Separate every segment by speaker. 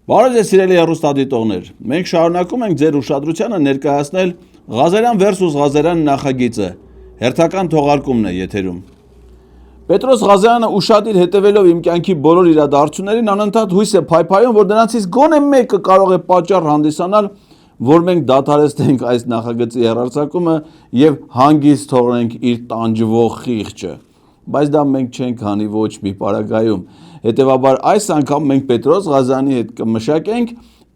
Speaker 1: Բարև ձեզ սիրելի հեռուստադիտողներ, մենք շարունակում ենք ձեր ուշադրությանը ներկայացնել Ղազարյան versus Ղազարյան նախագիծը, հերթական թողարկումն է եթերում։ Պետրոս Ղազարյանը ուշադիր հետևելով իմ կյանքի բոլոր իրադարձություններին անընդհատ հույս է փայփայում, որ դրանցից գոնե մեկը կարող է պատճառ հանդիսանալ, որ մենք դադարեցնենք այս նախագծի հեռարձակումը եւ հանգիստ թողնենք իր տանջվող խիղճը։ Բայց դա մենք չենք անի ոչ մի պարագայում։ Հետևաբար այս անգամ մենք Պետրոս Ղազարյանի հետ կմշակենք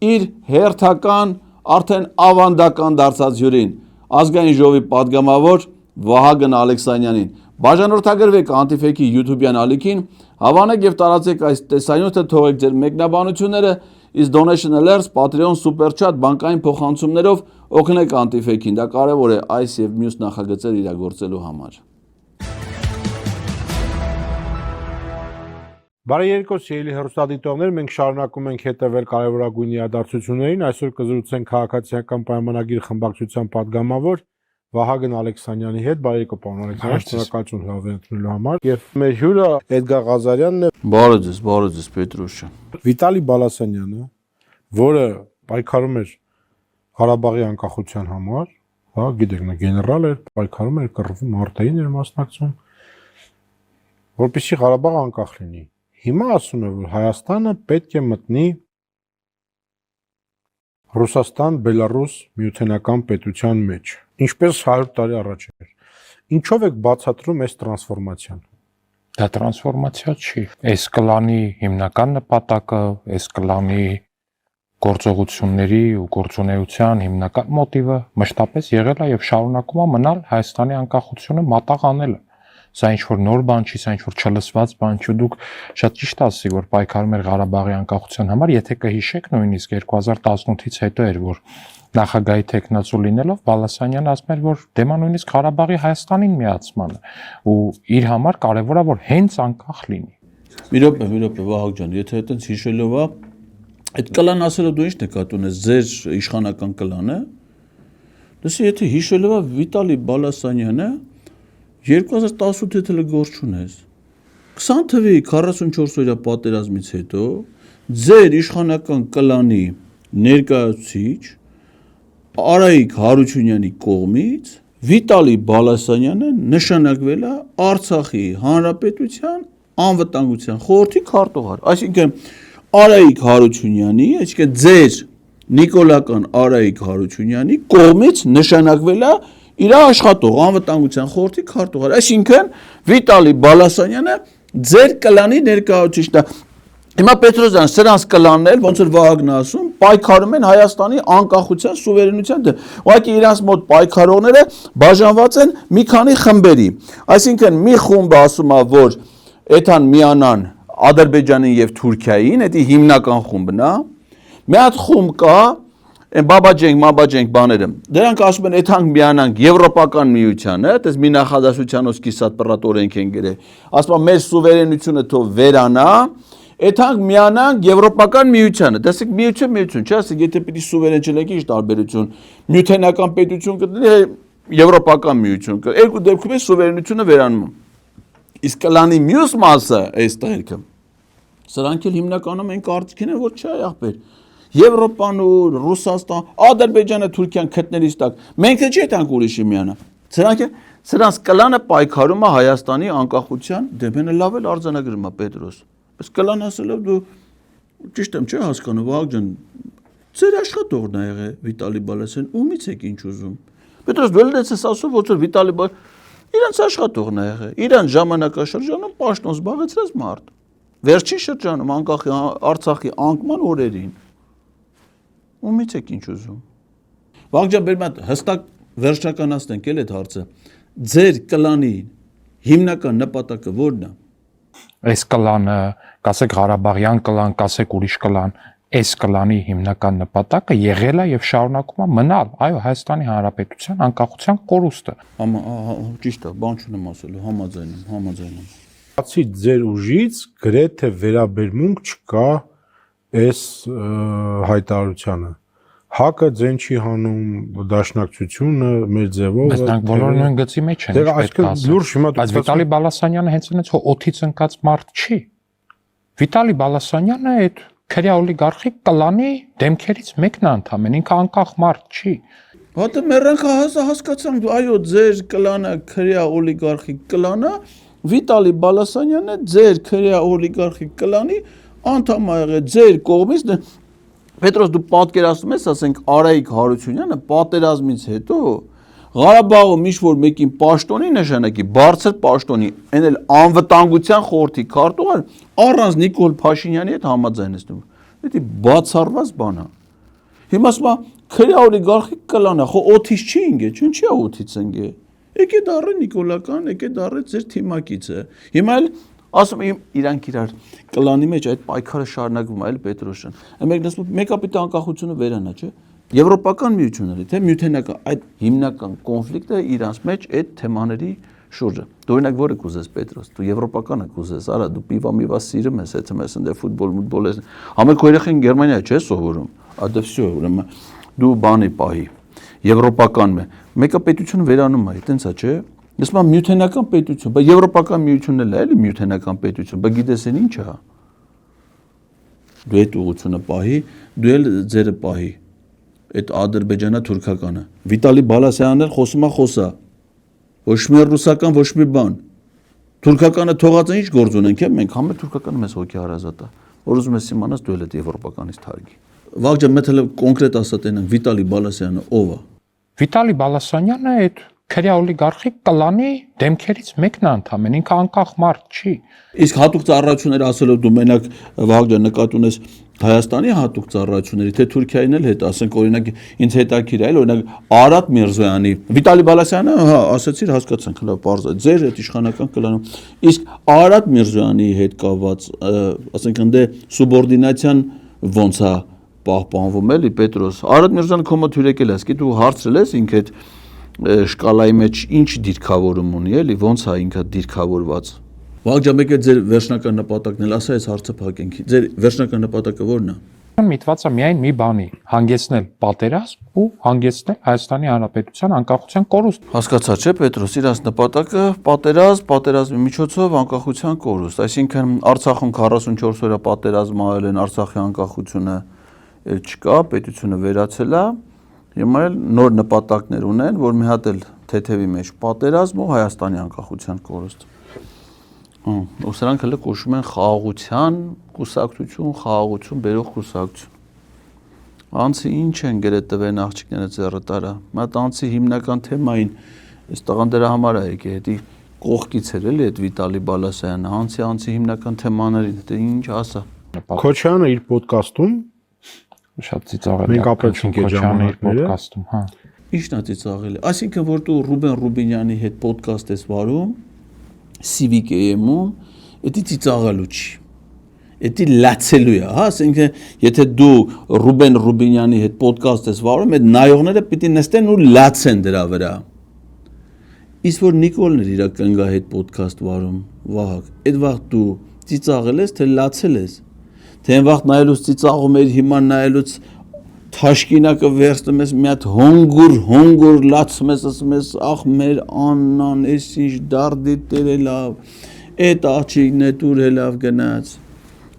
Speaker 1: իր հերթական, արդեն ավանդական դարձած հյուրին, ազգային ժողովի падգամավոր Վահագն Ալեքսանյանին։ Բաժանորդագրվեք Antifake-ի YouTube-յան ալիքին, հավանեք եւ տարածեք այս տեսանյութը, թողեք ձեր մեկնաբանությունները, իսկ donation alerts, Patreon, super chat, բանկային փոխանցումներով օգնեք Antifake-ին։ Դա կարեւոր է այս եւ մյուս նախագծեր իրագործելու համար։
Speaker 2: Բարի երկու սիրելի հեռուստադիտողներ, մենք շարունակում ենք հետևել կարևորագույն իրադարձություններին։ Այսօր կզրուցենք քաղաքացիական պայմանագիր խմբակցության падգամավոր Վահագն Ալեքսանյանի հետ։ Բարի երկու պարոն Ալեքսանյան, շնորհակալություն հրավերելու համար։ Եվ մեր հյուրը Էդգար Ղազարյանն է։
Speaker 1: Բարև ձեզ Պետրոշը։
Speaker 2: Վիտալի Բալասանյանը, որը պայքարում էր Ղարաբաղի անկախության համար, հա, գիտեք, նա գեներալ էր, պայքարում էր, կռվում, մարտերին էր մասնակցում, որպեսզի Ղարաբաղը անկախ լինի։ Հիմա ասում է, որ Հայաստանը պետք է մտնի Ռուսաստան-Բելարուս միութենական պետության մեջ, ինչպես 100 տարի առաջ էր։ Ինչով եք բացատրում այս տրանսֆորմացիան։
Speaker 3: Դա տրանսֆորմացիա չի։ Այս կլանի հիմնական նպատակը, այս կլանի գործողությունների ու գործունեության հիմնական մոտիվը մշտապես եղել է եւ շարունակում է մնալ Հայաստանի անկախությունը մատաղ անելը։ Սա ինչ-որ նոր բան չի, սա ինչ-որ չլսված բան չի, դուք շատ ճիշտ ասի, որ պայքարում էր Ղարաբաղի անկախության համար, եթե կհիշեք նույնիսկ 2018-ից հետո էր, որ նախագահի տեխնացու լինելով Բալասանյանը ասում էր, որ դեմա նույնիսկ Ղարաբաղի Հայաստանին միացմանը ու իր համար կարևոր է, որ հենց անկախ լինի։
Speaker 1: Մի րոպե Վահագն ջան, եթե այդպես հիշելով է, այդ կլան ասելով դու ինչ նկատի ունես, ձեր իշխանական կլանը։ Դասի եթե հիշելով է Վիտալի Բալասանյանը 2018 թվականի գործ ունես 20 թվականի 44 օրյա պատերազմից հետո ձեր իշխանական կլանի ներկայացուցիչ Արայիկ Հարությունյանի կողմից Վիտալի Բալասանյանը նշանակվել է Արցախի Հանրապետության անվտանգության խորհրդի քարտուղար, այսինքն Արայիկ Հարությունյանի, այսինքն ձեր նիկոլական Արայիկ Հարությունյանի կողմից նշանակվել է իր աշխատող անվտանգության խորհրդի քարտուղար, այսինքն Վիտալի Բալասանյանը ձեր կլանի ներկայացուցիչն է։ Հիմա Պետրոս ջան, սրանց կլանն ոնց որ Վահագնն ասում, պայքարում են Հայաստանի անկախության սուվերենության դեմ։ Ուղղակի իրանց մոտ պայքարողները բաժանված են մի քանի խմբերի։ Այսինքն մի խումբը ասում է, որ այդան միանան Ադրբեջանին եւ Թուրքիային, դա հիմնական խումբն է։ Մի հատ խումբ կա Բաբաջենք բաները։ Դրանք ասում են այդանք միանանք Եվրոպական միությանը, այդպես մի նախադասությանով կիսատ պրատ օրենք են գրել։ Ասում են մեր սուվերենությունը թող վերանա, այդանք միանանք Եվրոպական միությանը։ Դասեք միություն, չէ՞, ասեք եթե պիտի սուվերեն չլինեք, ինչ տարբերություն։ Միութենական պետություն կդնի Եվրոպական միություն կա։ Երկու դեպքում է սուվերենությունը վերանում։ Իսկ կլանի մյուս մասը այստեղ երկը։ Սրանք էլ հիմնականում են կարծիքին են, որ չէ, ախպեր։ Եվրոպան ու Ռուսաստան, Ադրբեջանը, Թուրքիան քթներից տակ։ Մենք էլ չէ տանք ուրիշի միանա։ Սրանց կլանը պայքարում է Հայաստանի անկախության դեմ, հենա լավ էլ արձանագրում է Պետրոս։ Բայց կլան ասելով դու ճիշտ եմ չէ հասկանում, Վահագն ջան, ձեր աշխատողն է եղել Վիտալի Բալասյան, ումից եք ինչ ուզում։ Պետրոս դու էլ ես ասում, որ Վիտալի իրանց աշխատողն է եղել, իրան ժամանակաշրջանում պաշտոն զբաղեցրած մարդ։ Վերջին շրջանում անկախի Արցախի անկման օրերին ումից եք ինչ ուզում։ Վահագն ջան, բերում եք հստակ վերջնականացնենք էլ այդ հարցը։ Ձեր կլանի հիմնական նպատակը ո՞րն է։
Speaker 3: Այս կլանը, կասեք Ղարաբաղյան կլան, կասեք ուրիշ կլան, այս կլանի հիմնական նպատակը եղել է եւ շարունակում է մնալ, այո, Հայաստանի Հանրապետության անկախության կորուստը։
Speaker 1: Ճիշտ է, բան չունեմ ասելու, համաձայն եմ։
Speaker 2: Բացի ձեր ուժից գրեթե վերաբերմունք չկա այս հայտարարությանը։ Հակը ձեն չի հանում, դաշնակցությունը մեր ձևով։
Speaker 3: Բայց նրանք բոլորը նույն գծի մեջ են, պետք է ասել։ Բայց Վիտալի Բալասանյանը հենց այնց օթից ընկած մարդ չի։ Վիտալի Բալասանյանը այդ քրյա օլիգարխիկ կլանի դեմքերից մեկն է ընդամեն, ինքը անկախ մարդ չի։
Speaker 1: Հատը մեռանք հասկացանք, այո, ձեր կլանը քրյա օլիգարխիկ կլանա, Վիտալի Բալասանյանը ձեր քրյա օլիգարխիկ կլանի անդամ ա եղել ձեր կողմից։ Պետրոս, դու պատկերացնում ես, ասենք Արայիկ Հարությունյանը պատերազմից հետո Ղարաբաղում ինչ-որ մեկին պաշտոնի նշանակի, բարձր պաշտոնի, այն էլ անվտանգության խորհրդի քարտուղար առանց Նիկոլ Փաշինյանի հետ համաձայնեցնում։ Դա բացառված բան է։ Հիմա ասում եմ քրյա օլիգարխիկ կլանա, խո օթից չի ընկե, չի օթից ընկե։ Եկե դառը Նիկոլական, եկե դառը ձեր թիմակիցը։ Հիմա էլ ասում եմ իրանք իրար կլանի մեջ այդ պայքարը շարունակվում է, այլ Պետրոսյան։ Մեկն ասում մեկապիտի անկախությունը վերանա, չէ՞։ Եվրոպական միությունների, թե միութենական այդ հիմնական կոնֆլիկտը իրանց մեջ այդ թեմաների շուրջը։ Դու օրինակ որը կուզես Պետրոս, դու եվրոպականը կուզես, արա դու պիվա սիրում ես, եթե ես ընդ ֆուտբոլ ես։ Ամեն քո երեխան Գերմանիա չէ սովորում։ Ադե վсё, ուրեմն դու բանի պահի։ Եվրոպականն է։ Մեկը պետությունը վերանում է, այտենց է, չէ։ Ես մա միութենական պետություն, բայց եվրոպական միությունն էլ է, էլի միութենական պետություն, բայց գիտես են ինչ է։ Դու այդ ուղղությունը պահի, դու էլ ձերը պահի։ Այդ ադրբեջանա թուրքականը։ Վիտալի Բալասյանն էլ խոսա։ Ոչ մի ռուսական, ոչ մի բան։ Թուրքականը թողած է ինչ գործ ունենք, մենք համը թուրքականը մեզ հոգի հարազատ է։ Որ ուզում ես իմանաս դու էլ այդ եվրոպականից թարգի։ Վաղջան մեթել կոնկրետ ասած այնք Վիտալի Բալասյանը ով է։
Speaker 3: Վիտալի Բալասանյանը այդ քրյա օլիգարխիկ կլանի դեմքերից մեկն է ընդամեն, ինքը անկախ մարդ չի։
Speaker 1: Իսկ հատուկ ծառայություններ ասելով դու մենակ Վաղջան նկատ ունես Հայաստանի հատուկ ծառայությունների, թե Թուրքիային էլ հետ, ասենք օրինակ ինձ հետաքրիր է, օրինակ Արադ Միրզոյանի, Վիտալի Բալասյանը, հա, ասացիր, հասկացանք, լավ, բարձ է, ձեր այդ իշխանական կլանում։ Իսկ Արադ Միրզոյանի հետ կապված, ասենք ընդ սուբորդինացիան ոնց է պահպանվում էլի Պետրոս։ Արադ Միրզոյանը քո մոտ հյուրեկել է, ասկի դու հարցրել ես ինքը այդ շկալայի մեջ ինչ դիրքավորում ունի, էլի ոնց է ինքը դիրքավորված։ Վաղջան եկեք ձեր վերջնական նպատակն էլ ասա, այս հարցը փակենք։ Ձեր վերջնական նպատակը ո՞րն է։
Speaker 3: Միտված է միայն մի բանի՝ հանգեցնել պատերազմ ու հանգեցնել Հայաստանի Հանրապետության անկախության կորուստ։
Speaker 1: Հասկացա, չէ՞ Պետրոս, իրանց նպատակը պատերազմի միջոցով անկախության կորուստ, այսինքն Արցախում 44 օրյա պատերազմ արել են, Արցախի անկախությունը չկա, պետությունը վերացել է, հիմա էլ նոր նպատակներ ունեն, որ մի հատ էլ թեթևի մեջ պատերազմ ու Հայաստանի անկախության կորուստ։ Ու սրանք հələ կոչվում են խաղաղության կուսակցություն, խաղաղություն բերող կուսակցություն։ Անցի ինչ են գրել տվեն աղջիկները ձեռը տարա։ Մատ անցի հիմնական թեմային, այս տղան դրա համար է եկել, հետի կողքից էր էլի այդ Վիտալի Բալասյանը, անցի հիմնական թեմաներին, դե ինչ ասա։
Speaker 2: Քոչյանը իր ոդկասթում
Speaker 3: շատ ծիծաղել է։
Speaker 2: Մենք ապրեցինք այդ ժամանակները,
Speaker 3: ոդկասթում, հա։
Speaker 1: Ինչն է ծիծաղել։ Այսինքն որ դու Ռուբեն Ռուբինյանի հետ ոդկաստ ես վարում, Civic AM-ում, դա ծիծաղալու չի։ Դա լացելու է, հա, ասենք եթե դու Ռուբեն Ռուբինյանի հետ ոդկաստ ես վարում, այդ նայողները պիտի նստեն ու լացեն դրա վրա։ Իսկ որ Նիկոլն էր իր կնգա հետ ոդկաստ վարում, Վահագ, այդ վաղ դու ծիծաղել ես, թե լացել ես։ Թե այն վաղ նայելուց ծիծաղում էր, հիմա նայելուց թաշկինակը վերցնում ես մի հատ հոնգուր լացում ես, ասում ես, ախ մեր Աննան, էս ինչ դարդի տերը լավ, այդ աղջիկն է դուր է լավ գնաց։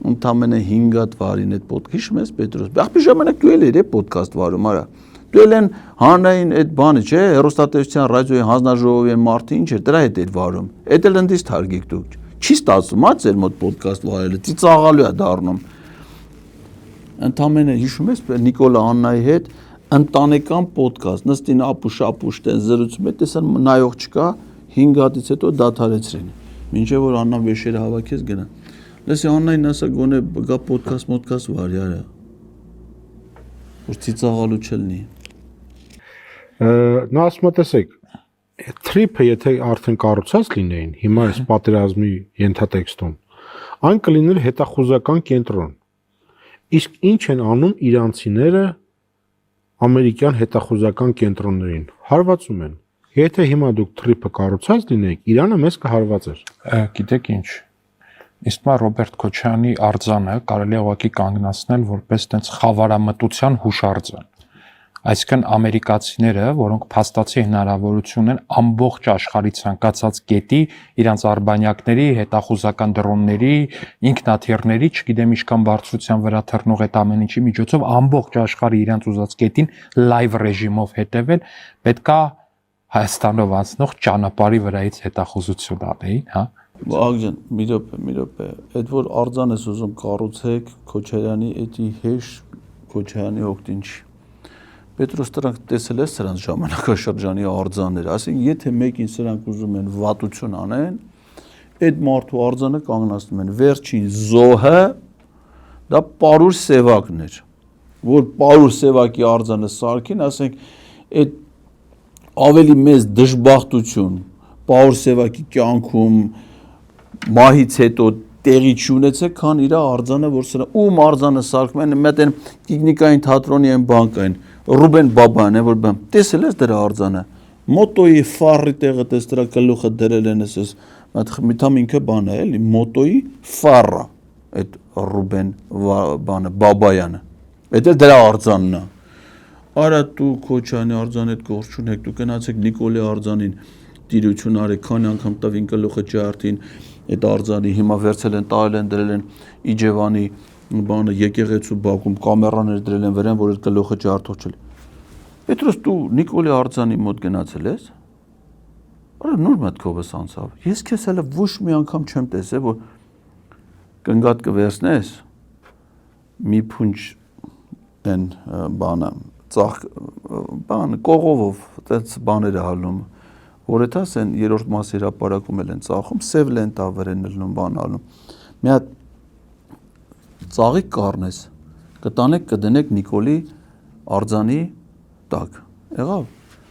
Speaker 1: Ընդամենը 5 հատ վարին այդ ոդկաստ, հիշում ես Պետրոս։ Ախպի ժամանակ դու էլ էր ոդկաստ վարում, արա։ Դու էլ են հանրային այդ բանը, չէ, հեռուստատեսության ռադիոյի հանձնաժողովի մարդը ինչ էր, դրա հետ էր վարում։ Այդ էլ ընդից թարգիկ դուք։ Չի ստացվում, հա, ձեր մոտ ոդկաստ վարելը, ծիծաղալու է դառնում։ Ընդամենը հիշում ես Նիկոլա Աննայի հետ ընտանեկան ոդկաստ, նստին ապուշ տեն զրուցում է, տեսան նայող չկա, 5 հատից հետո դադարեցրին։ Մինչև որ Աննան վեշերը հավաքեց գնա։ Լսի Աննային ասա գոնե գա ոդկաստ վարի արա։ Որ ծիծաղալու չլինի։
Speaker 2: Նա ասում է, տեսեք, թրիփը եթե արդեն կառուցած լինեին, հիմա այս պատերազմի ենթատեքստում, այն կլիներ հետախուզական կենտրոն։ Իսկ ինչ են անում իրանցիները ամերիկյան հետախուզական կենտրոններին, հարվածում են։ Եթե հիմա դուք թրիփը կառուցած լինեիք, Իրանը մեզ կհարվածեր։
Speaker 3: Գիտեք ինչ, իսկ մա Ռոբերտ Քոչյանի արձանը կարելի է ուղղակի կանգնացնել որպես տենց խավարամտության հուշարձան։ Այսինքն ամերիկացիները, որոնք փաստացի հնարավորություն են ամբողջ աշխարհի ցանկացած կետի իրանց արբանյակների, հետախուզական դրոնների, ինքնաթիռների, չգիտեմ ինչքան բարձրության վրա թռնող այդ ամեն ինչի միջոցով ամբողջ աշխարհի իրանց ուզած կետին լայվ ռեժիմով հետևել, պետքա Հայաստանով անցնող ճանապարհի վրայից հետախուզություն անեին, հա։
Speaker 1: Աղջան, մի րոպե, այդ որ արձան ես ուզում կառուցեք Քոչարյանի էդի հեշ Քոչարյանի օգտին չի։ Պետրոս դրանք տեսել ես սրանց ժամանակաշրջանի արձանները, ասենք եթե մեկին սրանք ուզում են վատություն անեն, այդ մարդու արձանը կանգնացնում են վերջին զոհը դա Պարուր Սևակն էր, որ Պարուր Սևակի արձանը սարքին, ասենք այդ ավելի մեծ դժբախտություն Պարուր Սևակի կյանքում մահից հետո տեղի չունեցեք, քան իր արձանը, որ սրա ում արձանը սարքում են, մետ են տեխնիկային թատրոնի են բանկային, Ռուբեն Բաբայան է, որ բան, տեսել ես դրա արձանը, մոտոյի ֆարի տեղը տես դրա գլուխը դրել են ես, միտամ ինքը բան է, էլի, մոտոյի ֆարը, այդ Ռուբեն բանը, Բաբայանը, այդ էլ դրա արձանն է, արա դու Քոչյանի արձանի հետ գործ չունեք, դու գնացեք Նիկոլի արձանին տիրություն արեք, քանի անգամ տվին գլուխը ջարդին, այդ արձանի հիմա վերցել են, տարել են, դրել են Իջևանի բանը եկեղեցու բակում կամերաներ դրել են վրան, որ այդ գլուխը ջարդողջել։ Պետրոս դու Նիկոլի արձանի մոտ գնացել ես։ Արա նոր մտքով ես անցավ։ Ես քեզ հələ ոչ մի անգամ չեմ տեսել, որ կնգատ կվերցնես մի փունջ են բանը, ծախ բան կողովով, այդպես բաները հալում, որ էթաս են երրորդ մասի հրապարակում են ծախում, սև լենտա վրան լնում բան ալում։ Մի հատ ծաղիկ կառնես, կտանեք կդնեք Նիկոլի արձանի տակ։ Եղավ։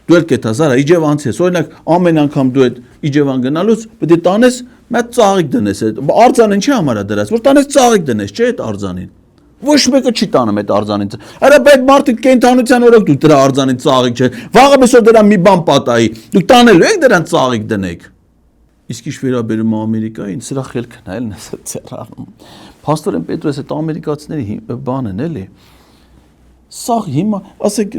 Speaker 1: Դու էլ կետաս, արա Իջևանցի ես, օրինակ ամեն անգամ դու այդ Իջևան գնալուց պետք է տանես, մի հատ ծաղիկ դնես, արձանը ինչի համար է դրած, որ տանես ծաղիկ դնես, չէ՞ այդ արձանին։ Ոչ մեկը չի տանում այդ արձանին։ Արա բայց մարդիկ կենթանության օրոք դու դրա արձանին ծաղիկ չէ։ Վաղը մեսօր դրան մի բան պատահի։ Դուք տանելու եք դրան ծաղիկ դնեք։ Իսկ ինչ վերաբերում է Ամերիկային, սրա խելքն է, էլն է ծերանում։ Փաստորեն Պետրոս այդ ամերիկացիների բան են, էլի։ Սա հիմա, ասեք,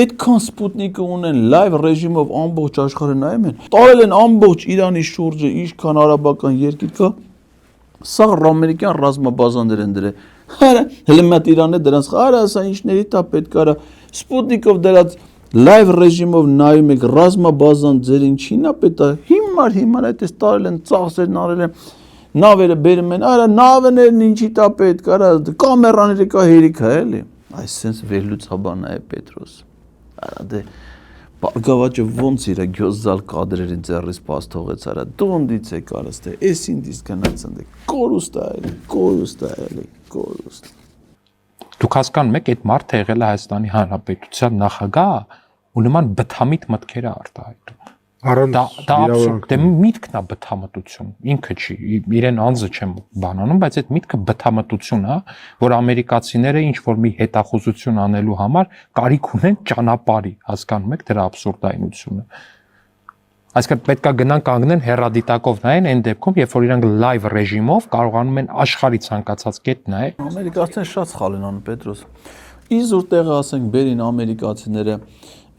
Speaker 1: այդքան Սպուտնիկը ունեն լայվ ռեժիմով ամբողջ աշխարհը նայում են։ Տարել են ամբողջ Իրանի շուրջը, ինչքան արաբական երկիր կա։ Սա ամերիկյան ռազմաբազաներ են դրել։ Արա, հələ մատ Իրանն է դրանց, արա, սա ինչների տա պետք արա։ Սպուտնիկով դրած լայվ ռեժիմով նայում եք ռազմաբազան ձեր ինչին է պետք է։ Հիմար այդպես տարել են, ծախսերն արել են, նավերը բերում են, արա, նավերն ինչի տա պետք, արա, կամերաները կա հերիքա, էլի։ Այսպես վերլուծաբան է Պետրոս։ Արա դե Բարգավաճը ոնց իր գյոզալ կադրերին ձեռից պաս թողեց, արա դոնդից է կարս թե էս ինձ գնաց ընդ կորուստ է,
Speaker 3: Դուք հասկանում եք, այդ մարդը եղել է Հայաստանի Հանրապետության նախագահ ու նման բթամիտ մտքեր է արտահայտում։ Դա абսուրդ է, միտքն է բթամտություն, ինքը չի, իրեն անձը չեմ բանանում, բայց այդ միտքը բթամտություն է, որ ամերիկացիները ինչ որ մի հետախուզություն անելու համար կարիք ունեն ճանապարհի, հասկանում եք դրա абսուրդայնությունը։ Այսինքն պետք է գնան կանգնեն հեռադիտակով նայեն այն դեպքում, երբ որ իրանք լայվ ռեժիմով կարողանում են աշխարհի ցանկացած կետ նայել։
Speaker 1: Ամերիկացիները շատ սխալ են անում Պետրոս։ Իզուր տեղը ասենք բերին ամերիկացիները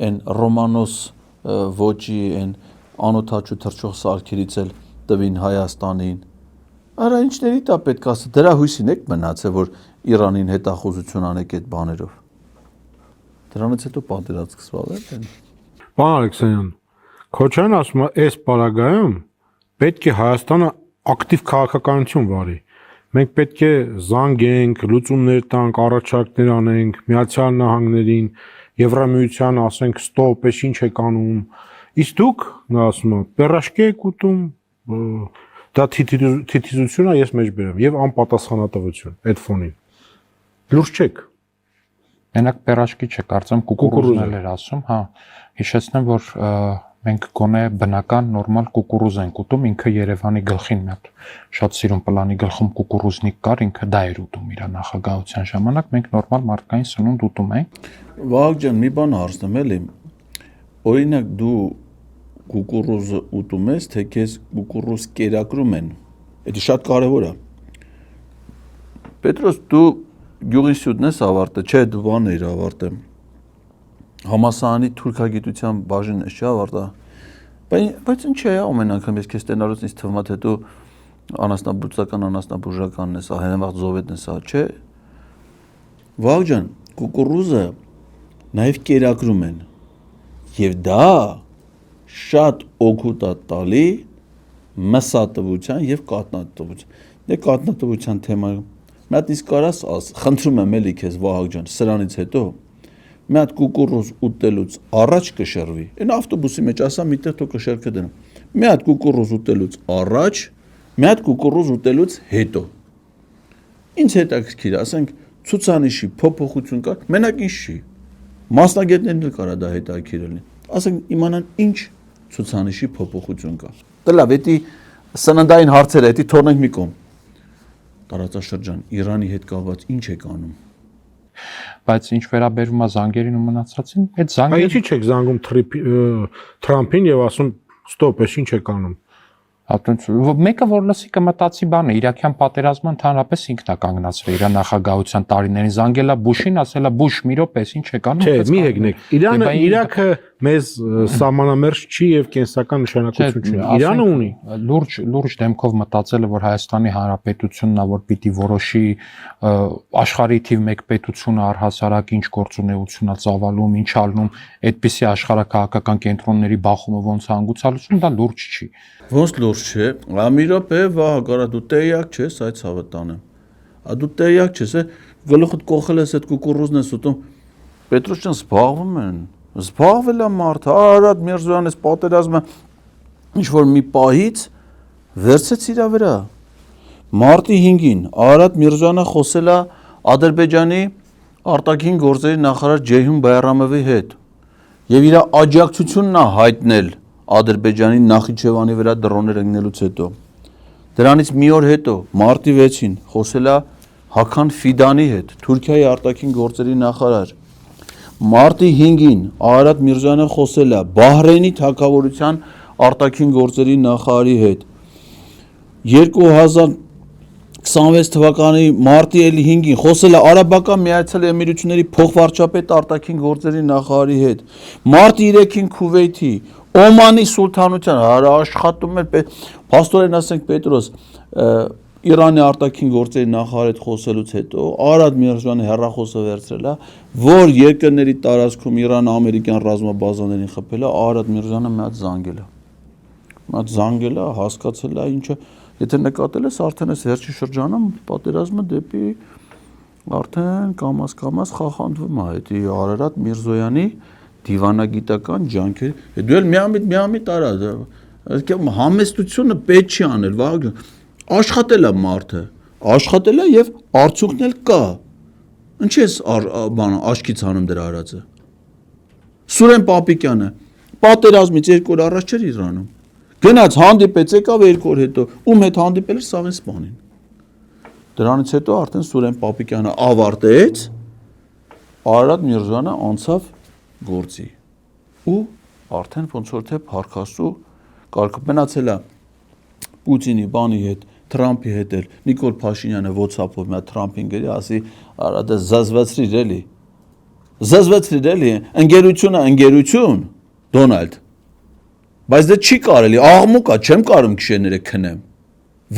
Speaker 1: այն Ռոմանոս ոչի են անօթաչու թռչող սարքերից էլ տվին Հայաստանին։ Արա ինչների տա պետք ասա, դրա հույսին եք մնացել, որ Իրանին հետախուզություն անեք այդ բաներով։ Դրանից հետո պատերազմ սկսվավ է։
Speaker 2: Պարոն Ալեքսանյան, Քոչարյանն ասում է, այս պարագայում պետք է Հայաստանը ակտիվ քաղաքականություն վարի։ Մենք պետք է զանգենք, լուծումներ տանք, առաջարկներ անենք Միացյալ Նահանգներին, Եվրամիությանը, ասենք, ստոպ, էս ինչ եք անում։ Իսկ դուք, նա ասում է, պերաշկի եք ուտում, դա թիթիզություն է, ես մեջ բերեմ, եւ անպատասխանատվություն այդ ֆոնին։ Լուրջ չեք։
Speaker 3: Մենակ պերաշկի չէ, կարծեմ կուկուրուզն էր ասում, հա։ Հիշեցնեմ, որ մենք գոնե բնական նորմալ կուկուրուզ ենք ուտում, ինքը Երևանի գլխին մի հատ շատ սիրուն պլանի գլխում կուկուրուզնիկ կար, ինքը դա էր ուտում իր նախագահության ժամանակ, մենք նորմալ մարդկային սնունդ ուտում ենք։
Speaker 1: Վահագ ջան, մի բան հարցնեմ էլի։ Օրինակ դու կուկուրուզը ուտում ես, թե քեզ կուկուրուզ կերակրում են։ Դա շատ կարևոր է։ Պետրոս, դու գյուղինստիտուտն ես ավարտել, չէ, դու բան էիր ավարտել։ համասարանի թուրքագիտության բաժինն է, չէ՞ ավարտա։ Բայց ինչ է, ամեն անգամ ես քեզ տենալուց ինձ թվում է թե դու անասնաբուծական, անասնաբուժականն ես, հենվաղ զովետն ես, չէ։ Վաղ ջան, կուկուռուզը նաև կերակրում են։ Եվ դա շատ օգուտ է տալի մսատվության եւ կատնատվության։ Դե կատնատվության թեման մի հատ իսկ կարաս խնդրում եմ էլի քեզ Վահագ ջան, սրանից հետո մի հատ կուկուռուզ ուտելուց առաջ կշռվի։ Այն ավտոբուսի մեջ ասա միտեղ թո կշեռքը դնեմ։ Մի հատ կուկուռուզ ուտելուց առաջ, մի հատ կուկուռուզ ուտելուց հետո։ Ինչ հետաքրքիր, ասենք ցուցանիշի փոփոխություն կա, մենակ ինչ չի։ Մասնագետներն էլ կարա դա հետաքրքիր լինի։ Ասենք իմանան ինչ ցուցանիշի փոփոխություն կա։ Դե լավ, էդի սննդային հարցերը, էդի թողնենք մի կողմ։ Տարածաշրջան Իրանի հետ կապված ինչ եք անում։
Speaker 3: Բայց ինչ վերաբերում է զանգերին ու մնացածին, այդ զանգերը
Speaker 2: Ինչի՞ չեք զանգում Թրամփին եւ ասում ստոպ, էս ինչ եք անում։
Speaker 3: Մեկը որ լսի կմտածի բան է, Իրաքյան պատերազմը ընդհանրապես ինքն է կանգնացրել իր նախագահության տարիներին, զանգելա Բուշին, ասելա Բուշ, մի րոպե, ինչ եք անում։
Speaker 2: Չէ, մի հեգնեք։ Իրաքը մեզ սահմանամերձ չի եւ կենսական նշանակություն չունի։ Իրանը ունի։
Speaker 3: Լուրջ դեմքով մտածելը, որ Հայաստանի Հանրապետությունն է, որ պիտի որոշի աշխարհի թիվ 1 պետությունը առհասարակ ինչ գործունեություն է ծավալում, ինչ ալնում, այդպիսի աշխարհակահաղական կենտրոնների բախումը ոնց հանգուցալուծում, դա լուրջ չի։
Speaker 1: Ոնց լուրջ չէ։ Մի րոպե, Վահագ, արա դու տեղյակ չես այդ ցավը տանը։ Դու տեղյակ չես, գլուխդ կողել ես այդ կուկուռուզն ես ուտում։ Պետրոս ջան, զբաղվում են։ Զբաղվել է մարդը, Արարատ Միրզոյանն էս պատերազմը ինչ որ մի պահից վերցեց իր վրա։ Մարտի 5-ին Արարատ Միրզոյանը խոսել է Ադրբեջանի արտաքին գործերի նախարար Ջեյհուն Բայրամովի հետ եւ իր աջակցությունն է հայտնել Ադրբեջանի Նախիջևանի վրա դրոններ ընկնելուց հետո։ Դրանից մի օր հետո մարտի 6-ին խոսել է Հական Ֆիդանի հետ, Թուրքիայի արտաքին գործերի նախարար։ Մարտի 5-ին Արարատ Միրզոյանը խոսել է Բահրեյնի թագավորության արտաքին գործերի նախարարի հետ։ 2026 թվականի մարտի 5-ին խոսել է Արաբական Միացյալ Էմիրությունների փոխվարչապետ արտաքին գործերի նախարարի հետ։ Մարտի 3-ին Քուվեյթի, Օմանի սուլթանության աշխատում էր փաստորեն ասենք Պետրոս Իրանի արտաքին գործերի նախարարի հետ խոսելուց հետո Արարատ Միրզոյանը հեռախոսը վերցրել է, որ երկրների տարածքում Իրան-ամերիկյան ռազմաբազաներին խփել է, Արարատ Միրզոյանը մի հատ զանգել է, հասկացել է ինչը, եթե նկատել ես, արդեն այս վերջի շրջանում պատերազմը դեպի արդեն կամաց խախանձվում է այդ Արարատ Միրզոյանի դիվանագիտական ջանքեր։ Դու էլ միամիտ արա, համեստությունը պետք չի անել, Վահագ, աշխատել է մարդը, աշխատել է եւ արդյունքն էլ կա։ Ինչ ես աչքից հանում դրա արածը։ Սուրեն Պապիկյանը պատերազմից 2 օր առաջ էր Իրանում։ Գնաց հանդիպեց, եկավ 2 օր հետո, ում հետ հանդիպել էր Սավենսպանին։ Դրանից հետո արդեն Սուրեն Պապիկյանը ավարտեց, Արարատ Միրզոյանը անցավ գործի։ Ու արդեն ոնց որ թե փառքաստու կարգ մնացել է Պուտինի բանի հետ, Թրամփի հետ էլ Նիկոլ Փաշինյանը WhatsApp-ով մի Թրամփին գրի, ասի Արարատը զզվեցրիր էլի, ընկերություն, Դոնալդ։ Բայց դա չի կարելի, աղմուկ է, չեմ կարող գիշերները քնեմ։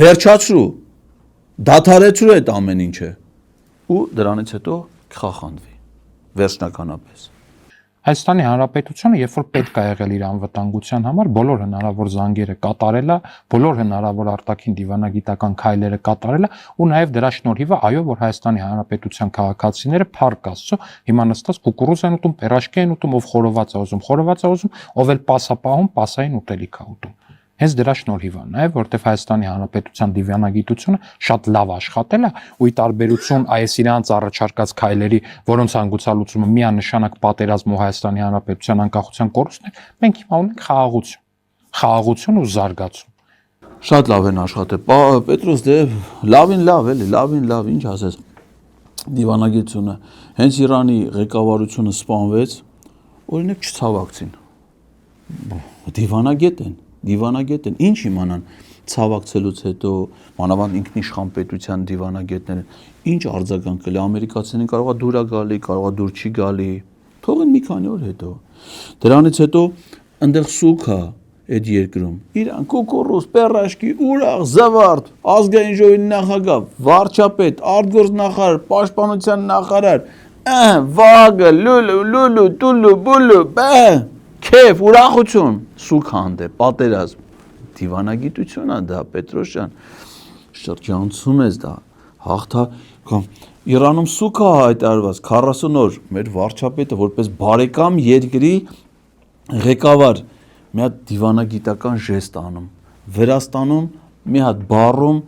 Speaker 1: Վերջացրու, դադարեցրու այդ ամեն ինչը։ Ու դրանից հետո կխախանվի, վերջնականապես։
Speaker 3: Հայաստանի Հանրապետությունը, երբ որ պետք է եղել իր անվտանգության համար, բոլոր հնարավոր զանգերը կատարել է, բոլոր հնարավոր արտաքին դիվանագիտական քայլերը կատարել է, ու նաև դրա շնորհիվ է, այո, որ Հայաստանի Հանրապետության քաղաքացիները փառք Աստծո, հիմա նստած կուկուռուզ են ուտում, պերաշկի են ուտում, ով խորոված է ուզում, ով էլ պասապահում, պասային ուտելիք է ուտում։ Հենց դրա շնորհիվ է, նաև որտեղ Հայաստանի Հանրապետության դիվանագիտությունը շատ լավ աշխատել է, ու ի տարբերություն այս իրանց առաջարկած քայլերի, որոնց հանգուցալուծումը միանշանակ պատերազմ ու Հայաստանի Հանրապետության անկախության կորուստն է, մենք հիմա ունենք խաղաղություն ու զարգացում։
Speaker 1: Շատ լավ են աշխատել։ Պետրոս, դե լավին լավ, ինչ ասես։ Դիվանագիտությունը հենց Իրանի ղեկավարությունը սպանվեց, օրինակ չցավակցին։ Դիվանագետ են, ինչ իմանան ցավակցելուց հետո, մանավանդ ինքնիշխան պետության դիվանագետները, ինչ արձագանք կլի, ամերիկացիներին կարող է դուր գալի, կարող է դուր չի գալի, Թողին մի քանի օր հետո։ Դրանից հետո այնտեղ սուկ է այդ երկրում։ Իրան կուկուռուս, պերաշկի, ուրախ, զվարթ, ազգային ժողովի նախագահ, վարչապետ, արտգործնախարար, պաշտպանության նախարար, վագը, լուլու, տուլու, բուլու, քեֆ, ուրախություն, սուկ հանդեպ, պատերազմ, դիվանագիտություն է դա, Պետրոսյան, շրջանցում ես դա, հաղթա, Իրանում սուկ է հայտարարված 40 օր, մեր վարչապետը որպես բարեկամ երկրի ղեկավար մի հատ դիվանագիտական ժեստ անում, Վրաստանում մի հատ բառում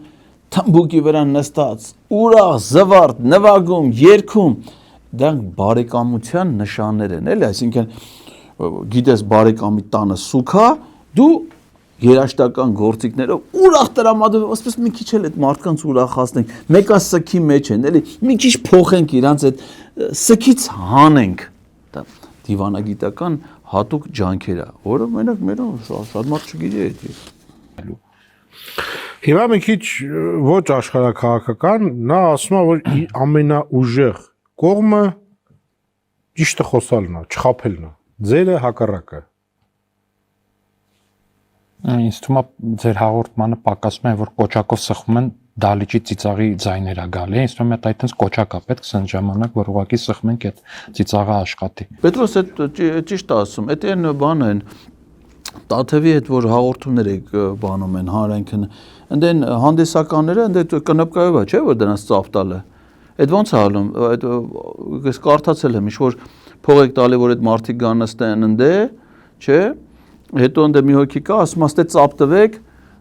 Speaker 1: թմբուկի վրա նստած, ուրախ, զվարթ, նվագում, երգում, դրանք բարեկամության նշաններ են, էլի, այսինքն գիտես բարեկամի տանը սուքա, դու երաշտական գործիքներով ուրախ տրամադրում, ասես մի քիչ էլ այդ մարդկանց ուրախացնենք, մեկը սքի մեջ են, էլի, մի քիչ փոխենք իրանց այդ սքից հանենք, դա դիվանագիտական հատուկ ջանքեր է, որը մենակ մերով շատ մարդ չգիտի այդ։
Speaker 2: Հիմա մի քիչ ոչ աշխարհաքաղաքական, նա ասում է, որ ամենաուժեղ կողմը ճիշտը խոսալն է, չխաբելն է, ձերը հակառակը։
Speaker 3: Ինձ թվում է ձեր հաղորդմանը պակասում է, որ կոճակով սխվում են դալիճի ծիծաղի ձայներ է գալի։ Ինձ թվում է դա այդպես կոճակ է պետք սենց ժամանակ, որ ուղղակի սխում ենք այդ ծիծաղը աշխատի։
Speaker 1: Պետրոս այդ ճիշտ է ասում, այդ այն բանը են Տաթևի հետ որ հաղորդումներ եք բանում են հանրայնքն, ընդեն հանդեսականները ընդեն կնպկայով է, չէ՞ որ դրանց ծափ տալը։ Այդ ո՞նց է ալում, այդ կարդացել եմ, ինչ որ փող եք տալի, որ այդ մարդիկ գան նստեն ընդե, չէ՞։ Հետո ընդե մի հոգի կա, ասում է, ստե ծափ տվեք,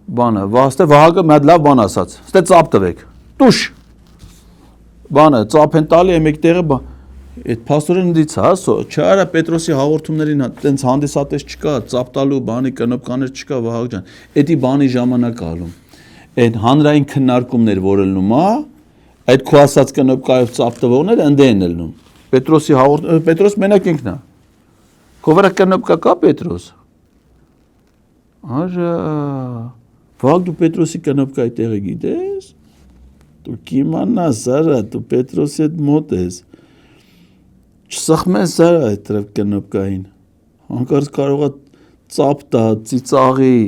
Speaker 1: բանը, վաստե Վահագը մի հատ լավ բան ասաց, ստե ծափ տվեք, տուշ, բանը, ծափ են տալի, մեկ տեղը, այդ փաստորեն դից հա, չարա Պետրոսի հաղորդումներին տենց հանդիսատես չկա, ծափ տալու բանի կնոպկաներ չկա, Վահագ ջան, էդի բանի ժամանակ ալում, այդ հանրային քննարկումներ որ ելնում է, այդ քո ասած կնոպկայով ծափ տվողները ընդե են ելնում, Պետրոսի հաղորդում, Պետրոս մենակ ինքն է, քո վրա կնոպկա կա Պետրոս, Արա, Վահագ դու Պետրոսի կնոպկայի տեղը գիտես, դու կիմանաս արա, դու Պետրոսի հետ մոտ ես, չսխմես արա այդ կնոպկային, հանկարծ կարող է ծափ տա, ծիծաղի,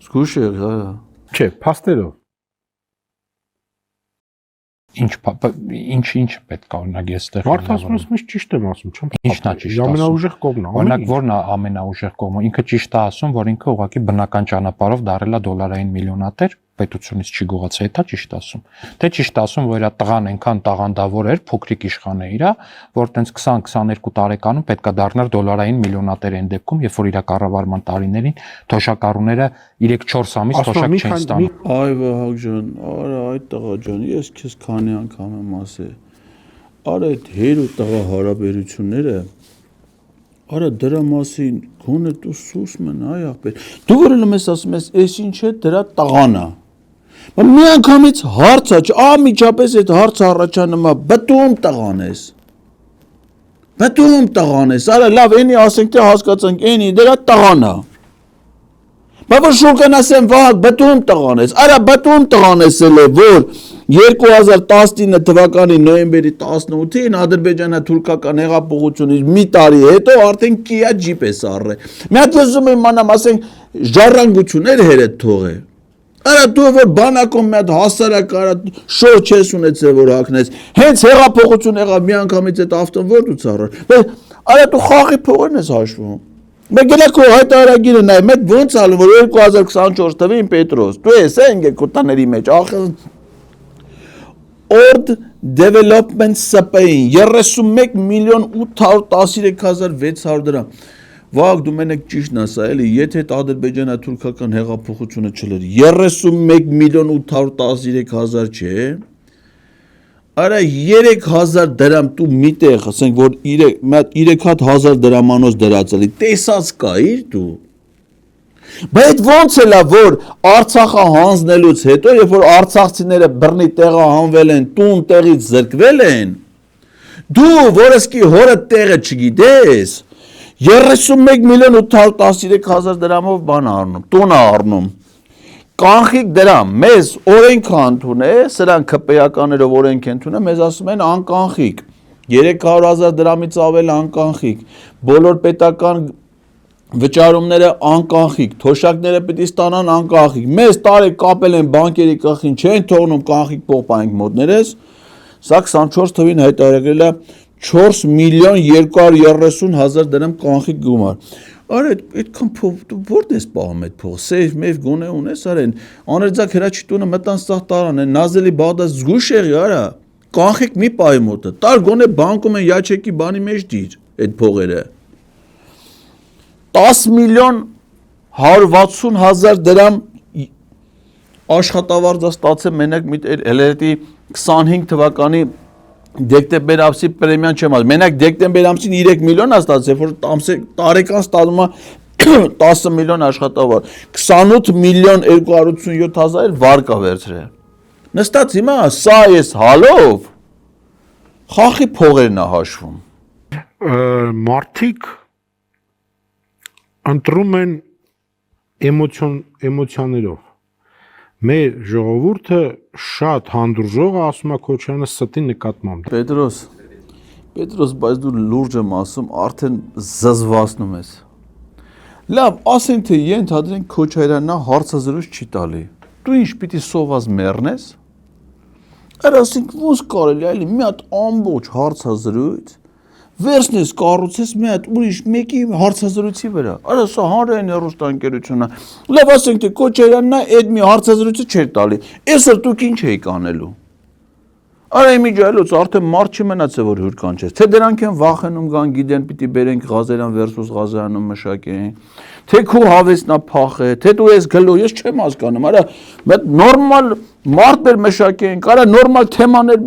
Speaker 1: զգուշ եղ, արա։
Speaker 2: Չէ, փաստերով։
Speaker 3: Ինչ պետք է օրինակ ես այդտեղ։
Speaker 2: Մարդ ասում ես, ես ճիշտ եմ ասում, չեմ։
Speaker 3: Ինչն է ճիշտ ասում։
Speaker 2: Ամենաուժեղ կողմն է։
Speaker 3: Օրինակ որն է ամենաուժեղ կողմը։ Ինքը ճիշտ է ասում, որ ինքը ուղղակի բնական ճանապարհով դարել է դոլարային միլիոնատեր, պետությունից չի գողացել, դա ճիշտ ասում։ Թե ճիշտ ասում, որ իր տղան այնքան տաղանդավոր էր, փոքրիկ իշխան է իրա, որ տենց 20-22 տարեկանում պետքա դառնար դոլարային միլիոնատեր այն դեպքում, երբ որ իր կառավարման տարիներին թոշակառուները 3-4 ամիս թոշակ չեն ստանում։
Speaker 1: Այ Վահագ ջան, արա այդ տղա ջան, ես քեզ քանի անգամ եմ ասել։ Արա այդ հեր ու տղա հարաբերությունները, արա դրա մասին գոնե դու սուս մն, այ ախպեր։ Դու որ ես ասում ես, այս ինչ է դրա տղան է։ Մի անգամից հարց է, ամիջապես այդ հարցը առաջանում է, բտում տղան ես։ Բտում տղան ես, արա լավ, էնի ասենք թե հասկացանք, էնի դրա տղան է։ Բայց որ շուկան ասեմ Վահագ, բտում տղան ես, արա բտում տղան ես էլ է, որ 2019 թվականի նոյեմբերի 18-ին ադրբեջանա-թուրքական հեղափոխությունից մի տարի հետո արդեն Kia Jeep է սառել։ Մի հատ լսում եմ մանամ ասենք ժառանգություններ հերետ թողե։ Արա դու որ բանակում մի հատ հասարակ արա շոր չես ունեցել որ հակնես։ Հենց հեղափոխություն եղավ մի անգամից այդ ավտոն որ դու ծառար։ Բայց արա դու խաղի փողերն ես հաշվում։ Մեկ գնա հայտարարագիրը նայ, մեկ ոնց ալու որ 2024 թվին Պետրոս, դու ես են գեկոտաների մեջ, Ord Development SPA-ին 31,813,600 դրամ։ Վահագ դու մենակ ճիշտն ասա, էլի, եթե այդ ադրբեջանա-թուրքական հեղափոխությունը չլեր 31,813,000 չէ։ Արա 3000 դրամ դու միտեղ, ասենք որ 3000 դրամանոց դրածելի, տեսած կայիր դու։ Բայց ոնց էլա որ Արցախը հանձնելուց հետո, երբ որ արցախցիները բռնի տեղը հանվել են, տուն տեղից զրկվել են, դու որսկի հորը տեղը չգիտես, 31,813,000 դրամով բան առնում, տուն առնում, կանխիկ դրամ, մեզ օրենք ընդունե, սրանք քպեականներով օրենք ընդունե, մեզ ասում են անկանխիկ, 300,000 դրամից ավել անկանխիկ, բոլոր պետական վճարումները անկանխիկ, թոշակները պիտի ստանան անկանխիկ, մեզ տարեք կապել են բանկերի կախին, չեն թողնում կանխիկ փող պահենք մոտներես, սա 24 թվին հայտարարել է 4,230,000 դրամ կանխիկ գումար։ Արա այդքան փող որտե՞ս պահում այդ փողը, սեյֆ մեվ գոնե ունես արեն, աներձակ հրաչի տունը մտան սաղ տարան են, նազելի բաղդաս զգուշ եղի արա, կանխիկ մի պահի մոտը, տար գոնե բանկում են յաչեկի բանի մեջ դիր այդ փողերը։ 10,160,000 դրամ աշխատավարձ ստացել մենակ հելետի 25 թվականի դեկտեմբեր ամսի պրեմիան չեմ ասում, մենակ դեկտեմբեր ամսին 3 միլիոն է ստացել, որ տարեկան ստանում է 10 միլիոն աշխատավարձ, 28,287,000 վարկա վերցրել։ Նստած հիմա սա ես հալով խախի փողերն է հաշվում։
Speaker 2: Մարդիկ ընտրում են էմոցիաներով։ Մեր ժողովուրդը շատ հանդուրժող է, ասում է Քոչարյանը ստի նկատմամբ։
Speaker 1: Պետրոս, բայց դու լուրջ եմ ասում, արդեն զզվացնում ես։ Լավ, ասենք թե ենթադրենք Քոչարյանն հարցազրույց չի տալի։ Դու ինչ պիտի սոված մեռնես։ Այլ ասենք ոնց կարելի է մի հատ ամբողջ հարցազրույց վերցնես կառուցես մի հատ ուրիշ մեկի հարցազրույցի վրա։ Արա սա հանրային հեռուստաընկերությունն է։ Լավ ասենք թե Քոչարյանն այդ մի հարցազրույցը չէր տալի։ Այսօր դուք ինչ էիք անելու։ Արա իմիջայլոց արդեն մարդ չմնացել որ հյուր կանչես։ Թե դրանք են վախենում գան գիտեն պիտի բերենք Ղազարյան versus Ղազարյանում մշակեն։ Թե քո հավեսնա փախե, թե դու ես գլու, ես չեմ հասկանում։ Արա մեծ նորմալ մարդեր մշակեն, կարա նորմալ թեմաներ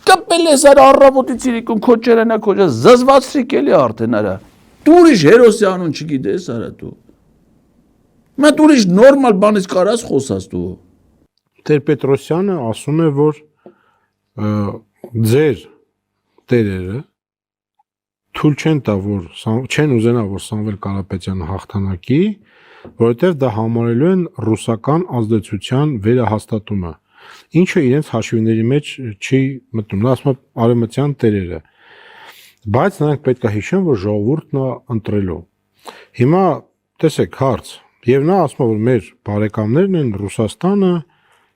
Speaker 1: կպել ես արա առավոտից իրիկուն Քոչարյանա Քոչարյանը զզվացրիկ էլի արդեն արա։ Դու ուրիշ հերոսի անուն չգիտես արա դու։ Մա դու ուրիշ նորմալ բանից կարաս խոսաս դու։
Speaker 2: Տեր-Պետրոսյանը ասում է, որ ձեր տերերը թույլ չեն տա, որ չեն ուզենա, որ Սամվել Կարապետյանը հաղթանակի, որովհետև դա համարելու են ռուսական ազդեցության վերահաստատումը, ինչը իրենց հաշվիների մեջ չի մտնում, նա ասում է արևմտյան տերերը, բայց նրանք պետք է հիշեն, որ ժողովուրդն է ընտրելու։ Հիմա տեսեք հարց, եւ նա ասում է, որ մեր բարեկամներն են Ռուսաստանը,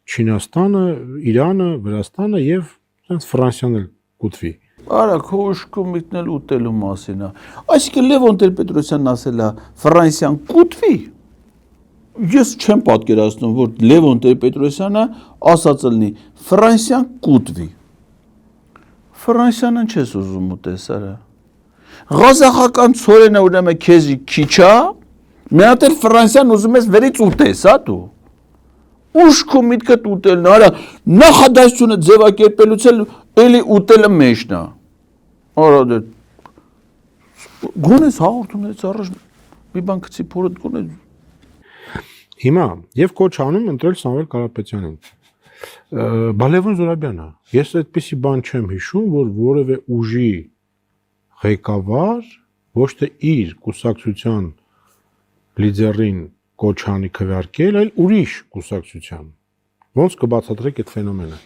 Speaker 2: Չինաստանը, Իրանը, Վրաստանը եւ Ֆրանսիան էլ կուտվի։
Speaker 1: Արա քո ուշքում միտնել ուտելու մասին է։ Այսինքն Լևոն Տեր-Պետրոսյանն ասել է Ֆրանսիան կուտվի։ Ես չեմ պատկերացնում, որ Լևոն Տեր-Պետրոսյանը ասած լինի Ֆրանսիան կուտվի։ Ֆրանսիան չես ուզում ուտես արա։ Ղազախական ցորենը ուրեմն քեզի քիչ է, մի հատ էլ Ֆրանսիան ուզում ես վերից ուտես, հա դու։ Ուշքում միտքդ ուտելն արա նախադասությունը ձևակերպելուց էլի ուտելը մեջն է։ Արա դե գոնես հաղորդումներից առաջ մի բան գցի փորդ գոնես։
Speaker 2: Հիմա եւ կոչ անում ընտրել Սամվել Կարապետյանին։ Բալևոն Զուրաբյանը, ես այդպիսի բան չեմ հիշում, որ որևէ ուժի ղեկավար ոչ թե իր կուսակցության լիդերին Կոչանի քվեարկել, այլ ուրիշ կուսակցության։ Ոնց կբացատրեք այդ ֆենոմենը։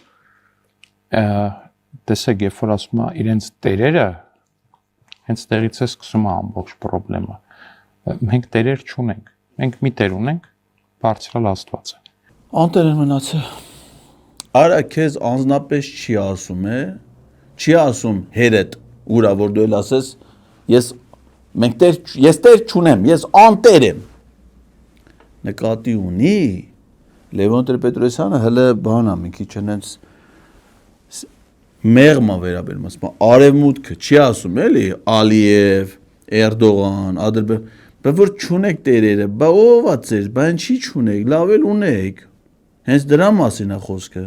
Speaker 3: Տեսեք, երբ որ ասում է իրենց տերերը, հենց տեղից է սկսում է ամբողջ խնդրումը։ Մենք տերեր չունենք։ Մենք մի տեր ունենք, բարձրալ Աստված է։
Speaker 1: Անտեր են մնացել։ Արա քեզ անձնապես չի ասում է, չի ասում հերետ, ուրա որ դու էլ ասես, ես տեր չունեմ, ես անտեր եմ։ Նկատի ունի Լևոն Տեր-Պետրոսյանը հələ բանա մի քիչ հենց մեղմա վերաբերում ասում արևմուտքը չի ասում էլի Ալիև, Էրդողան, բա որ չունեք տերերը, բա ով է ձեր, բա ինչի չունեք, լավ էլ ունեք։ Հենց դրա մասին է խոսքը։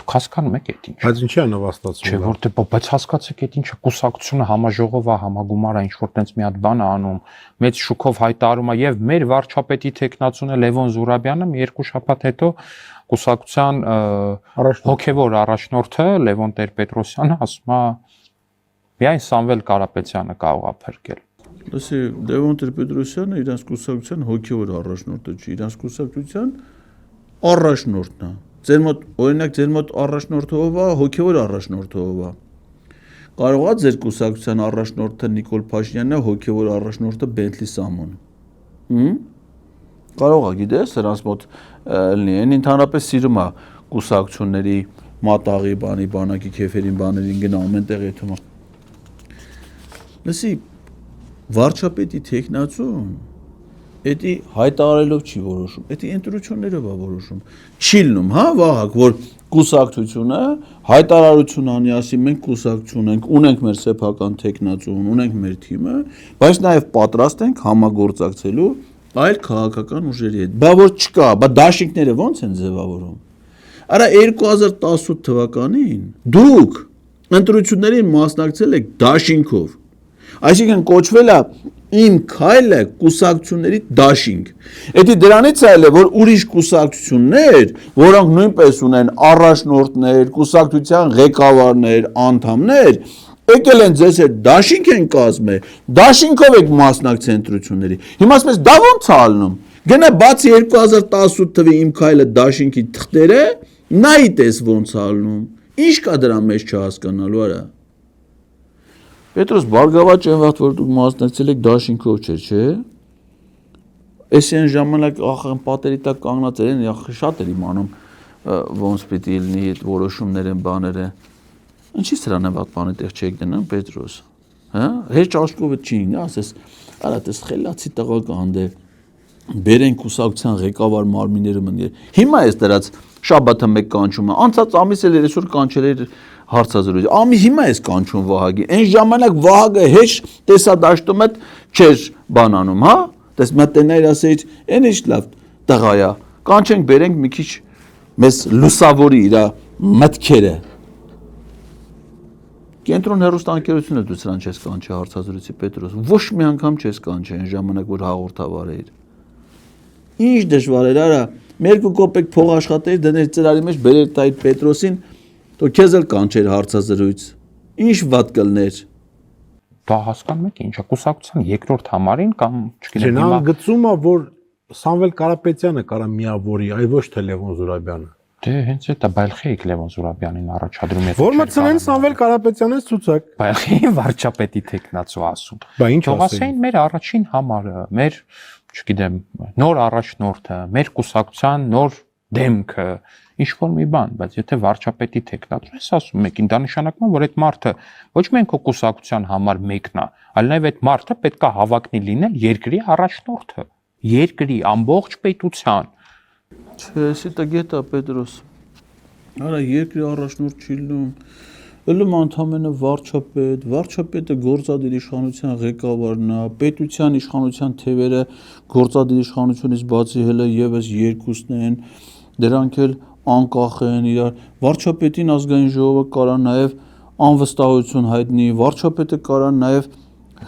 Speaker 3: Դուք հասկանում եք այդ ինչ։
Speaker 2: Բայց ինչի է նվաստացվում։
Speaker 3: Չէ, որտե բայց հասկացեք այդ ինչը կուսակցությունը համաժողով է, համագումար է, ինչ որ տենց մի հատ բան է անում, մեծ շուկով հայտարարում է եւ մեր վարչապետի տեխնացունը Լևոն Զուրաբյանը մի երկու շաբաթ հետո կուսակցության հոգեվոր առաջնորդը Լևոն Տեր-Պետրոսյանը ասում է միայն Սամվել Կարապետյանը կարող է փրկել։
Speaker 1: Լսի, Լևոն Տեր-Պետրոսյանը իրանց կուսակցության հոգեվոր առաջնորդը չի, իրանց կուսակցության առաջնորդն է։ Ձեր մոտ օրինակ ձեր մոտ առաջնորդը ով է, հոգեվոր առաջնորդը ով է։ Կարող է ձեր կուսակցության առաջնորդը Նիկոլ Փաշինյանն է, հոգևոր առաջնորդը Բենթլի Սամոնը։ Կարող է, գիտես, սրանց մոտ լինի, այն ընդհանրապես սիրում է կուսակցությունների մատաղի բանի, բանակի քեֆերին, բաներին գնա ամեն տեղ եթում է։ Լսի, վարչապետի տեխնացուն, էդի հայտարարելով չի որոշում, էդի ընտրություններով է որոշում։ Չի լինում, հա, Վահագ, որ կուսակցությունը հայտարարություն անի, ասի մենք կուսակցություն ենք, ունենք մեր սեփական տեխնացուն, ունենք մեր թիմը, բայց նաև պատրաստ ենք համագործակցելու այլ քաղաքական ուժերի հետ։ Բա որ չկա, բա դաշինքները ո՞նց են ձևավորում։ Արա 2018 թվականին դուք ընտրություններին մասնակցել եք դաշինքով։ Այսինքն կոչվել է իմ քայլը կուսակցությունների դաշինք։ Էդի դրանից այլ է, որ ուրիշ կուսակցություններ, որոնք նույնպես ունեն առաջնորդներ, կուսակցության ղեկավարներ, անդամներ, եկել են ձեզ հետ դաշինք են կազմել, դաշինքով եք մասնակցել ընտրությունների։ Հիմա ասես դա ո՞նց է ալնում։ Գնա բացի 2018 թվի իմ քայլը դաշինքի թղթերը, նայի տես ոնց է ալնում։ Ինչ կա դրա մեջ չհասկանալու արա։ Պետրոս Բարգավաճ այն վաղ որ դուք մասնակցել եք դաշինքով չէ։ Այսին ժամանակ ախր պատերի տակ կանգնած են, շատ էր իմանում ոնց պիտի լինի այդ որոշումներ են բաները։ Ինչի սրան է վատ բանի տեղ չեք դնում Պետրոս։ Հա? Հեչ աշկովը չի ինձ, ասես, արա տես խելացի տղա կանդե։ Բերեն կուսակցության ղեկավար մարմինները մնգեր։ Հիմա էս դրած շաբաթը մեկ կանչում է։ Անցած ամիս էլ այսօր կանչել էր հարցազրույց։ Ամի հիմա էս կանչում Վահագի։ Այն ժամանակ Վահագը հեչ տեսադաշտում հետ չէր բանանում, հա? Տես մտենայր ասեիր, այն ինչ լավ տղա է։ Կանչենք, բերենք մի քիչ մեզ լուսավորի իր մտքերը։ Կենտրոն հեռուստաընկերությունը դու սրան չես կանչի հարցազրույցի Պետրոս։ Ոչ մի անգամ չես կանչի այն ժամանակ որ հաղորդավար էիր։ Ինչ դժվար էր, արա, 2 կոպեկ փող աշխատեիր, դներ ծրարի մեջ բերեր տայր Պետրոսին, તો քեզ էլ կանչեր հարցազրույց։ Ինչ վատ կլներ։
Speaker 3: Դա հասկանում եք ինչա կուսակցության երկրորդ համարին կամ չգիտեմ
Speaker 2: հիմա գծում է որ Սամվել Կարապետյանը կարա միավորի, այ ոչ թե Լևոն Զուրաբյանը։
Speaker 3: Դե հենց այդ Բայլխի Լևոն Զուրաբյանին առաջադրում է։
Speaker 2: Որ մտցնեն Սամվել Կարապետյանից ցուցակ։
Speaker 3: Բայլխի վարչապետի տեխնացու ասում։
Speaker 2: Բա ինչ
Speaker 3: ասեն մեր առաջին համարը, մեր, չգիտեմ, նոր առաջնորդը, մեր կուսակցության նոր դեմքը, ինչ որ մի բան, բայց եթե վարչապետի տեխնացու ես ասում եք, դա նշանակում է, որ այդ մարդը ոչ միայն քո կուսակցության համար մեկն է, այլ նաև այդ մարդը պետք է հավակնի լինել երկրի առաջնորդը, երկրի ամբողջ պետության։
Speaker 1: Չէ, էսի տգետ է Պետրոս։ Արա երկրի առաջնորդ չի լինում։ Ելում անդամենը վարչապետ, վարչապետը գործադիր իշխանության ղեկավարն է, պետության իշխանության թևերը գործադիր իշխանությունից բացի հələ եւս երկուսն են, դրանք էլ անկախ են իրար։ Վարչապետին ազգային ժողովը կարա նաեւ անվստահություն հայտնի, վարչապետը կարա նաեւ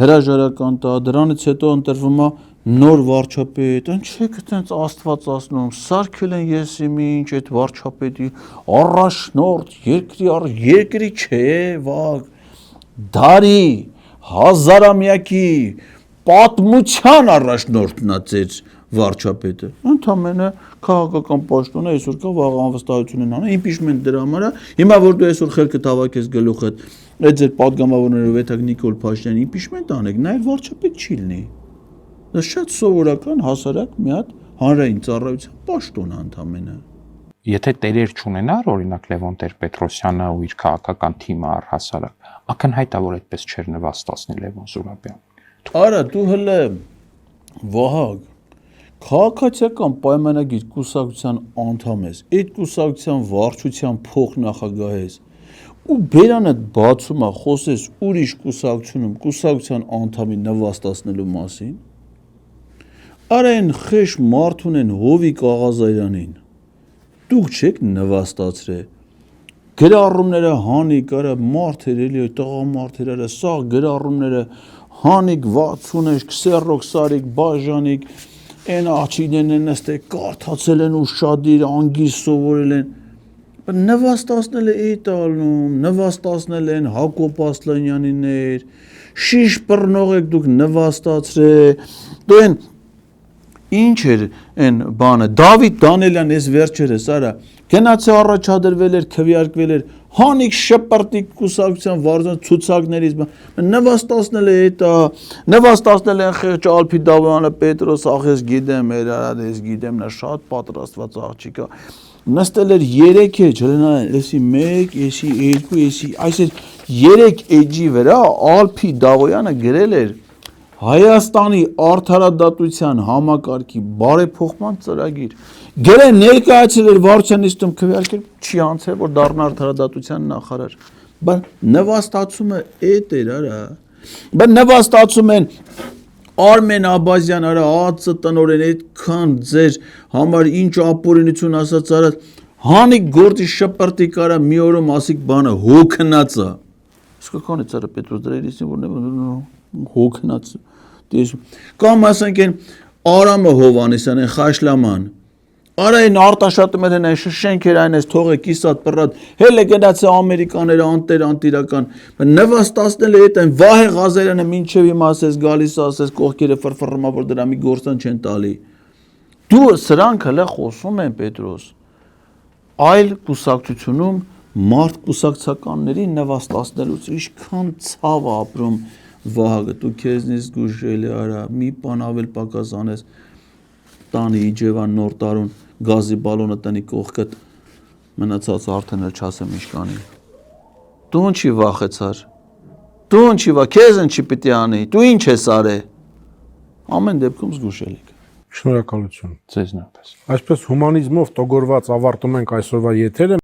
Speaker 1: հրաժարական տա, դրանից հետո ընտրվում է նոր վարչապետ, ինչեք այդպես Աստված ասնում, սարքել են եսիմինչ այդ վարչապետի առաջնորդ երկրի չէ, վաղ դարի հազարամյակի պատմության առաջնորդն է ձեր վարչապետը։ Ընդամենը քաղաքական պաշտոն է, այսօր կա վաղ անվստահություն են անում, իմպիչմենտ դրա համար է։ Հիմա որ դու այսօր խելքը հավաքես գլուխդ, այդ ձեր падգամավորներով հետագ Նիկոլ Փաշինյանի իմպիչմենտ անեք, նաև վարչապետ չի լինի։ Դա շատ սովորական հասարակ մի հատ հանրային ծառայության պաշտոն է ընդամենը։
Speaker 3: Եթե տերեր չունենար, օրինակ Լևոն Տեր-Պետրոսյանը ու իր քաղաքական թիմը առհասարակ, ակնհայտ է որ այդպես չէր նվաստացնի Լևոն Զուրաբյանը։
Speaker 1: Արա դու հələ Վահագ քաղաքացիական պայմանագիր կուսակցության անդամ ես, այդ կուսակցության վարչության փոխնախագահ ես, ու բերանդ բացում է խոսես ուրիշ կուսակցությունում կուսակցության անդամի նվաստացնելու մասին։ Արա այն խեշ մարդուն են հովի կաղազայրանին, դուք չեք նվաստացրել, գրառումները հանիկ, արա մարդեր էլի, տղա մարդեր, արա սաղ գրառումները հանիկ, վացունեշ, քսերոք սարիկ, բաժանիկ, են աչինեն են նստեք, կարդացել են ու շադիր, անգիս սովորել են, նվաստացնել է էտալնում, նվաստացնել են Հակոբ Ասլանյանիներ, շիշ պռնող եք դուք նվաստացրել, դու են ինչ էր են բանը, Դավիթ Դանելյան ես վերջերս, արա, գնացի առաջադրվել էր, քվեարկվել էր Հանիկ շպրտիկ կուսակցության վարժան ցուցակներից նվաստացնել է դա, նվաստացնել են խեղճ Ալփի Դավոյանը, Պետրոս, ախես գիտեմ, երարades գիտեմ, նա շատ պատրաստված աղջիկ է։ Նստել էր 3 էջ, հլնան, էսի 1, էսի 2, էսի, այսինքն 3 էջի վրա Ալփի Դավոյանը գրել էր Հայաստանի արդարադատության համակարգի բարեփոխման ծրագիր։ Գրեն ներկայացել էր վարչության նիստում քվեարկել չի անցել որ դառնա արդարադատության նախարար։ Բայց նվաստացումը էդ էր, արա։ Բայց նվաստացում են Արմեն Աբազյան, արա, ԱԾ տնօրեն այդքան ձեր համար ինչ ապօրինություն ասած արա, հանիկ գործի շպրտիկ արա մի օրում ասիկ բանը հոգնած է։ Իսկականից արա Պետրոս դրերիսին որ հոգնած Կամ ասենք են Արամը Հովանեսյան են Խաշլաման Արա այն արտաշատում են այն շշենքեր այն ես թողը կիսատ պռատ հելը գնացե ամերիկաները անտեր անտիրական նվաստացնել է այդ այն Վահե Ղազարյանը մինչև հիմա ասես գալիս ասես կողքերը ֆրֆռմա որ դրա մի գործան չեն տալի դու սրանք հələ խոսում են Պետրոս այլ կուսակցությունում մարդ կուսակցականների նվաստացնելուց ինչքան ցավ ապրում Վահագը դու քեզնից գուշել արա մի բան ավել պակաս անես տանի Իջևան նոր տարուն գազի բալոնը տնի կողքդ մնացած արդեն էլ չասեմ ինչ կանի դու ինչի վախեցար դու ինչի վա քեզ ինչի պիտի անի դու ինչ ես արել ամեն դեպքում զգուշել եք
Speaker 2: Շնորհակալություն
Speaker 3: Ձեզ նույնպես
Speaker 2: Այսպես հումանիզմով տոգորված ավարտում ենք այսօրվա եթերը